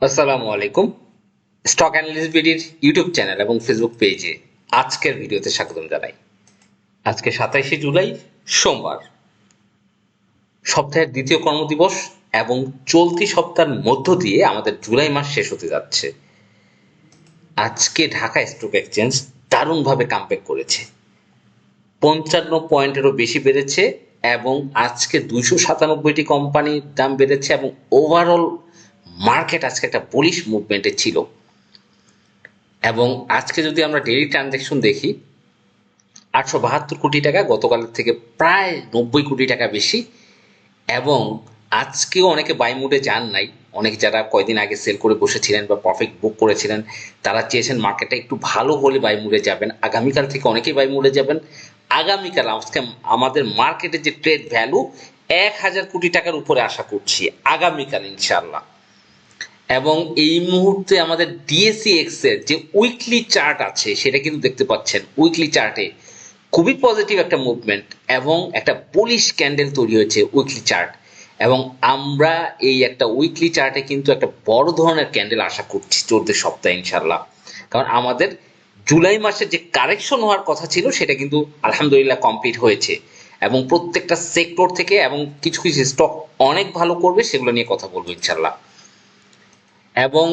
আসসালামু আলাইকুম। Stock analyst বিডির YouTube channel এবং ফেসবুক পেজে আজকের ভিডিওতে স্বাগতম জানাই। আজকে 27শে জুলাই, সোমবার, সপ্তাহের দ্বিতীয় কর্মদিবস এবং চলতি সপ্তাহের মধ্য দিয়ে আমাদের জুলাই মাস শেষ হতে যাচ্ছে। আজকে ঢাকা স্টক এক্সচেঞ্জ দারুণভাবে কামব্যাক করেছে, 55 পয়েন্টেরও বেশি বেড়েছে এবং আজকে 297টি কোম্পানির দাম বেড়েছে এবং ওভারঅল মার্কেট আজকে একটা বুলিশ মুভমেন্টে ছিল। এবং আজকে যদি আমরা ডেইলি ট্রানজ্যাকশন দেখি, 872 কোটি টাকা, গতকালের থেকে প্রায় 90 কোটি টাকা বেশি। এবং আজকেও অনেকে বাই মুডে যান নাই, অনেকে যারা কয়দিন আগে সেল করে বসেছিলেন বা প্রফিট বুক করেছিলেন তারা চেয়েছেন মার্কেটটা একটু ভালো হলে বাই মুডে যাবেন। আগামীকাল থেকে অনেকেই বাই মুডে যাবেন। আগামীকাল আজকে আমাদের মার্কেটের যে ট্রেড ভ্যালু 1000 কোটি টাকার উপরে আশা করছি আগামীকাল ইনশাল্লাহ। এবং এই মুহূর্তে আমাদের ডিএসইএক্স এর যে উইকলি চার্ট আছে সেটা কিন্তু দেখতে পাচ্ছেন, উইকলি চার্টে খুবই পজিটিভ একটা মুভমেন্ট এবং একটা বুলিশ ক্যান্ডেল তৈরি হয়েছে উইকলি চার্ট। এবং আমরা এই একটা উইকলি চার্টে কিন্তু একটা বড় ধরনের ক্যান্ডেল আশা করছি চলতি সপ্তাহে ইনশাল্লাহ। কারণ আমাদের জুলাই মাসে যে কারেকশন হওয়ার কথা ছিল সেটা কিন্তু আলহামদুলিল্লাহ কমপ্লিট হয়েছে এবং প্রত্যেকটা সেক্টর থেকে এবং কিছু কিছু স্টক অনেক ভালো করবে, সেগুলো নিয়ে কথা বলবো ইনশাল্লাহ। এবং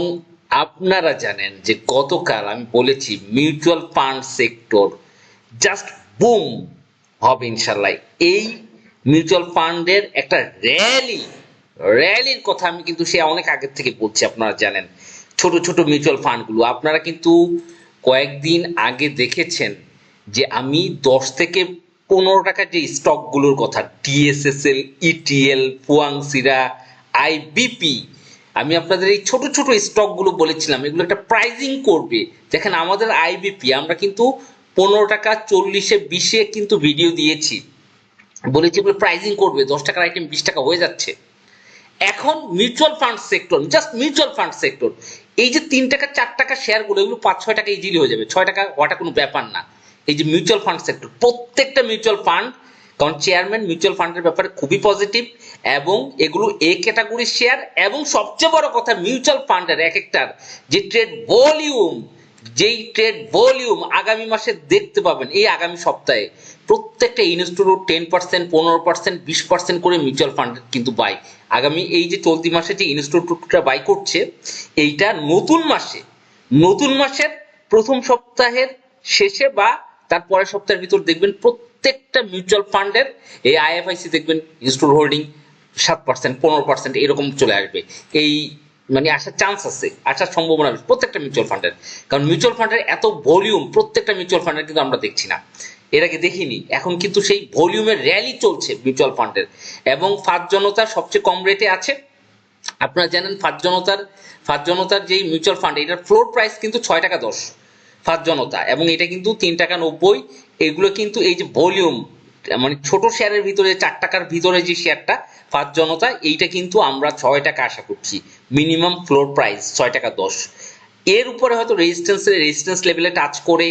আপনারা জানেন যে গতকাল আমি বলেছি mutual fund sector just broom হবে ইনশাল্লাহ। এই মিউচুয়াল ফান্ডের একটা র্যালির কথা আমি কিন্তু সে অনেক আগের থেকে বলছি। আপনারা জানেন ছোট ছোট মিউচুয়াল ফান্ডগুলো আপনারা কিন্তু কয়েকদিন আগে দেখেছেন যে আমি 10 থেকে 15 টাকা যে স্টকগুলোর কথা, টিএসএসএল, ইটিএল, ফুয়াংসিরা, আইবিপি, আমি আপনাদের এই ছোট ছোট স্টকগুলো বলেছিলাম এগুলো একটা প্রাইজিং করবে। দেখেন আমাদের আইবিপি আমরা কিন্তু 15 টাকা 40-এ 20-এ কিন্তু ভিডিও দিয়েছি, বলেছি এগুলো প্রাইজিং করবে, 10 টাকার আইটেম 20 টাকা হয়ে যাচ্ছে। এখন mutual fund sector, just mutual fund sector, এই যে 3 টাকা 4 টাকা শেয়ারগুলো এগুলো 5-6 টাকা ইজিলি হয়ে যাবে, 6 টাকা হওয়াটা কোনো ব্যাপার না। এই যে মিউচুয়াল ফান্ড সেক্টর, প্রত্যেকটা মিউচুয়াল ফান্ড, কারণ চেয়ারম্যান মিউচুয়াল ফান্ডের ব্যাপারে খুবই পজিটিভ এবং এগুলো এ ক্যাটাগরির শেয়ার। এবং সবচেয়ে বড় কথা মিউচুয়াল ফান্ডের এক একটার যে ট্রেড ভলিউম আগামী মাসে দেখতে পাবেন, এই আগামী সপ্তাহে প্রত্যেকটা ইনস্টিটিউট 10%, 15%, 20% করে মিউচুয়াল ফান্ড কিন্তু বাই। আগামী এই যে চলতি মাসে যে ইনস্টিটিউটটা বাই করছে, এইটা নতুন মাসের প্রথম সপ্তাহের শেষে বা তার পরের সপ্তাহের ভিতর দেখবেন প্রত্যেকটা মিউচুয়াল ফান্ডের এই আইএফআইসি দেখবেন ইনস্টিটিউট হোল্ডিং 7%, 15% এরকম চলে আসবে। এই মানে আসার চান্স আছে, আসার সম্ভাবনা প্রত্যেকটা মিউচুয়াল ফান্ডের। কারণ মিউচুয়াল ফান্ডের এত ভলিউম প্রত্যেকটা মিউচুয়াল ফান্ডের কিন্তু আমরা দেখছি না, এর আগে দেখিনি। এখন কিন্তু সেই ভলিউমের র্যালি চলছে মিউচুয়াল ফান্ডের। এবং ফার্স্ট জনতা সবচেয়ে কম রেটে আছে। আপনারা জানেন ফার্স্ট জনতার যেই মিউচুয়াল ফান্ড, এটার ফ্লোর প্রাইস কিন্তু 6 টাকা 10 ফার্স্ট জনতা, এবং এটা কিন্তু 3 টাকা 90। এগুলো কিন্তু এই যে ভলিউম মানে ছোট শেয়ারের ভিতরে 4 টাকার ভিতরে যে শেয়ারটা ফার্স্ট জনতা, এইটা কিন্তু আমরা 6 টাকা আশা করছি মিনিমাম ফ্লোর প্রাইস, 6 টাকা 10। এর উপরে হয়তো রেজিস্ট্যান্স লেভেলে টাচ করে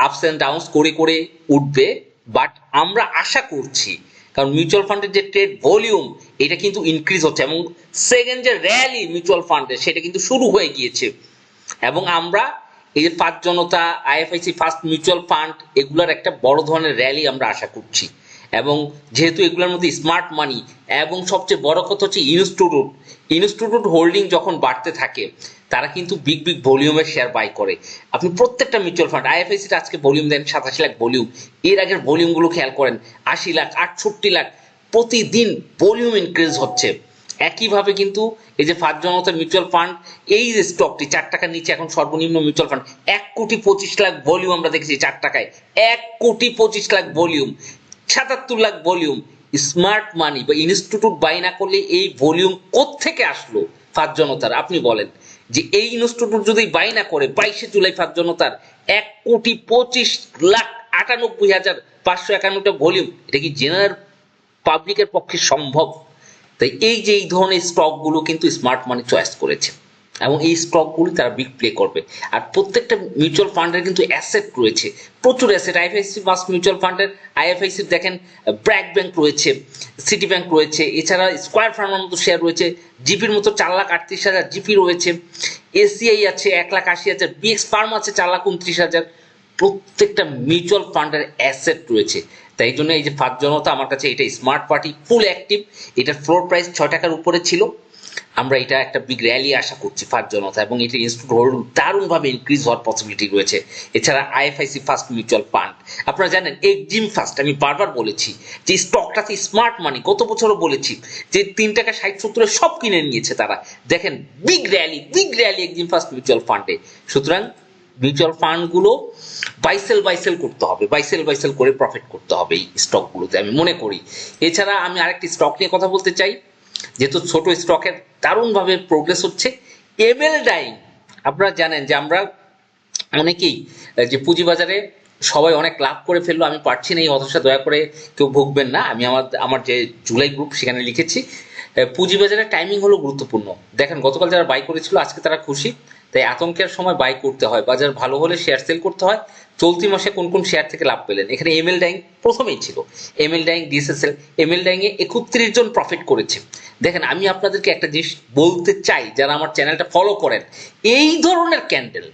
আপস এন্ড ডাউনস করে করে উঠবে, বাট আমরা আশা করছি কারণ মিউচুয়াল ফান্ডের যে ট্রেড ভলিউম এটা কিন্তু ইনক্রিজ হচ্ছে এবং সেকেন্ড যে র্যালি মিউচুয়াল ফান্ডের সেটা কিন্তু শুরু হয়ে গিয়েছে। এবং আমরা এই যে ফার্স্ট জনতা, আইএফআইসি ফার্স্ট মিউচুয়াল ফান্ড, এগুলার একটা বড় ধরনের র্যালি আমরা আশা করছি। এবং যেহেতু এগুলোর মধ্যে স্মার্ট মানি এবং সবচেয়ে বড় কথা হচ্ছে ইনস্টিটিউট হোল্ডিং যখন বাড়তে থাকে তারা কিন্তু বিগ ভলিউমের শেয়ার বাই করে। আপনি প্রত্যেকটা মিউচুয়াল ফান্ড, আইএফআইসি আজকে ভলিউম দেন 87 লাখ ভলিউম, এর আগের ভলিউমগুলো খেয়াল করেন 80 লাখ, 68 লাখ, প্রতিদিন ভলিউম ইনক্রিজ হচ্ছে। একইভাবে কিন্তু এই যে ফার্স্ট জনতার মিউচুয়াল ফান্ড, এই যে স্টকটি 4 টাকার নিচে এখন সর্বনিম্ন মিউচুয়াল ফান্ড 1,25,00,000 ভলিউম আমরা দেখেছি 4 টাকায়, 1,25,00,000 ভলিউম, 77 লাখ ভলিউম। স্মার্ট মানি বা ইনস্টিটিউট বাই না করলে এই ভলিউম কোত্থেকে আসলো ফার্স্ট জনতার? আপনি বলেন যে এই ইনস্টিটিউট যদি বাই না করে 22শে জুলাই ফার্স্ট জনতার 1,25,98,551 ভলিউম, এটা কি জেনারেল পাবলিকের পক্ষে সম্ভব? তাই এই যে এই ধরনের স্টকগুলো কিন্তু স্মার্ট মানি চয়েস করেছে। এবং এই স্টকগুলি তারা বিগ প্লে করবে। আর প্রত্যেকটা মিউচুয়াল ফান্ডের কিন্তু অ্যাসেট রয়েছে, প্রচুর অ্যাসেট। আইএফআইসি ফার্স্ট মিউচুয়াল ফান্ডের আইএফআইসি দেখেন, ব্র্যাক ব্যাংক রয়েছে, সিটি ব্যাংক রয়েছে, এছাড়া স্কোয়ার ফার্মার মতো শেয়ার রয়েছে, জিপির মতো 4,38,000 জিপি রয়েছে, এসিআই আছে 1,80,000, বিএক্স ফার্ম আছে 4,29,000। প্রত্যেকটা মিউচুয়াল ফান্ডের অ্যাসেট রয়েছে। তাই জন্য এই যে ফার্স্ট জনতা, আমার কাছে এটা স্মার্ট পার্টি ফুল অ্যাক্টিভ। এটার ফ্লোর প্রাইস 6 টাকার উপরে ছিল। আমরা এটা একটা বিগ র্যালি আশা করছি ফার্স্ট জনতা, এবং এটা ইনস্টিটিউট হোল্ডিং দারুণভাবে ইনক্রিজ হওয়ার পসিবিলিটি রয়েছে। এছাড়া আইএফআইসি ফার্স্ট মিউচুয়াল ফান্ড, আপনারা জানেন এক্সিম ফার্স্ট, আমি বারবার বলেছি যে স্টকটাতে স্মার্ট মানি, গত বছরও বলেছি যে 3 টাকা 60-70 সব কিনে নিয়েছে তারা। দেখেন big rally Exim first mutual ফান্ডে। সুতরাং মিউচুয়াল ফান্ডগুলো বাইসেল করতে হবে, বাইসেল করে প্রফিট করতে হবে এই স্টকগুলোতে, আমি মনে করি। এছাড়া আমি আরেকটি স্টক নিয়ে কথা বলতে চাই, যেহেতু ছোট স্টকের দারুণভাবে প্রোগ্রেস হচ্ছে, এমএল ডাইং। আপনারা জানেন যে আমরা অনেকেই যে পুঁজিবাজারে সবাই অনেক লাভ করে ফেললো, আমি পারছি না, এই হতাশা দয়া করে কেউ ভুগবেন না। আমি আমার যে জুলাই গ্রুপ সেখানে লিখেছি, পুঁজিবাজারের টাইমিং হলো গুরুত্বপূর্ণ। দেখেন গতকাল যারা বাই করেছিল আজকে তারা খুশি, তাই আতঙ্কের সময় বাই করতে হয়, বাজার ভালো হলে শেয়ার সেল করতে হয়। চলতি মাসে কোন কোন শেয়ার থেকে লাভ পেলেন, এখানে এমএল ডাইং প্রথমেই ছিল, ML dyeing, DSSL. ML dyeing এ 31 জন প্রফিট করেছে। দেখেন আমি আপনাদেরকে একটা জিনিস বলতে চাই, যারা আমার চ্যানেলটা ফলো করেন, এই ধরনের ক্যান্ডেল,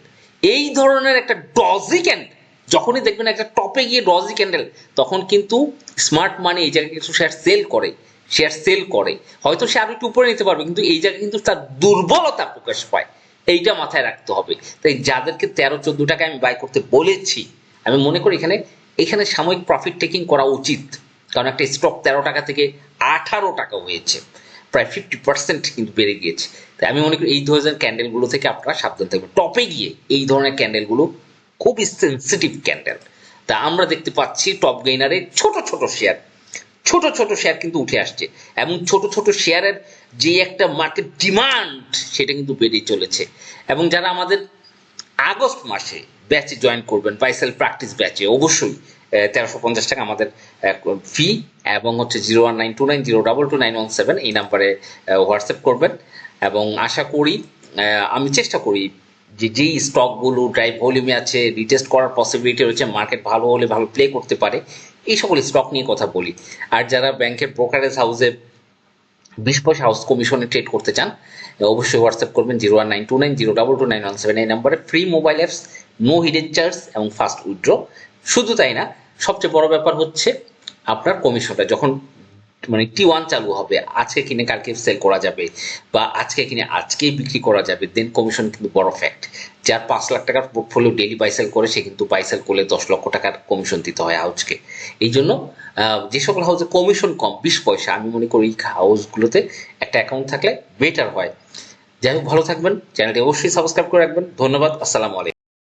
এই ধরনের একটা ডজি ক্যান্ডেল যখনই দেখবেন একটা টপে গিয়ে ডজি ক্যান্ডেল, তখন কিন্তু স্মার্ট মানি এই জায়গায় কিছু শেয়ার সেল করে। হয়তো সে আরো একটু উপরে নিতে পারবে, কিন্তু এই জায়গায় কিন্তু তার দুর্বলতা প্রকাশ পায়। এইটা মাথায় রাখতে হবে। তাই যাদেরকে 13-14 টাকায় আমি বাই করতে বলেছি, আমি মনে করি এখানে সাময়িক প্রফিট টেকিং করা উচিত, কারণ একটা স্টক 13 টাকা থেকে 18 টাকা হয়েছে, প্রায় 50% কিন্তু বেড়ে গিয়েছে। তাই আমি মনে করি এই ধরনের ক্যান্ডেলগুলো থেকে আপনারা সাবধান থাকবেন। টপে গিয়ে এই ধরনের ক্যান্ডেলগুলো খুবই সেন্সিটিভ ক্যান্ডেল। তা আমরা দেখতে পাচ্ছি টপ গেইনারে ছোট ছোট শেয়ার কিন্তু উঠে আসছে, এবং ছোট ছোট শেয়ারের যে একটা মার্কেট ডিমান্ড সেটা কিন্তু বেড়ে চলেছে। এবং যারা আমাদের আগস্ট মাসে ব্যাচে জয়েন করবেন, বাইসেল প্র্যাকটিস ব্যাচে, অবশ্যই 1350 টাকা আমাদের ফি, এবং হচ্ছে 01929022917 এই নাম্বারে হোয়াটসঅ্যাপ করবেন। এবং আশা করি, আমি চেষ্টা করি যে যেই স্টকগুলো ড্রাইভ ভলিউমে আছে, রিটেস্ট করার পসিবিলিটি রয়েছে, মার্কেট ভালো হলে ভালো প্লে করতে পারে, এই সকল স্টক নিয়ে কথা বলি। আর যারা ব্যাংকের ব্রোকারেজ হাউসে 20 পয়সা হাউস কমিশনে ট্রেড করতে চান, অবশ্যই হোয়াটসঅ্যাপ করবেন 01929022917 এই নাম্বারে। Free mobile apps, no hidden charge এবং ফাস্ট উইথড্র। শুধু তাই না, সবচেয়ে বড় ব্যাপার হচ্ছে আপনার কমিশনটা যখন মানে T1 চালু হবে, আজকে কিনে কালকে সেল করা যাবে, বা আজকে কিনে আজকেই বিক্রি করা যাবে, দেন কমিশন কিন্তু বড় ফ্যাক্ট। যার 5 লাখ টাকার পোর্টফোলিও ডেইলি বাইসেল করে, সে কিন্তু বাইসেল করলে 10 লক্ষ টাকার কমিশন দিতে হয় হাউসকে। এই জন্য যে সকল হাউসে কমিশন কম, 20 পয়সা, আমি মনে করি এই হাউসগুলোতে একটা অ্যাকাউন্ট থাকলে বেটার হয়। যাই হোক, ভালো থাকবেন, চ্যানেলটি অবশ্যই সাবস্ক্রাইব করে রাখবেন। ধন্যবাদ, আসসালামু আলাইকুম।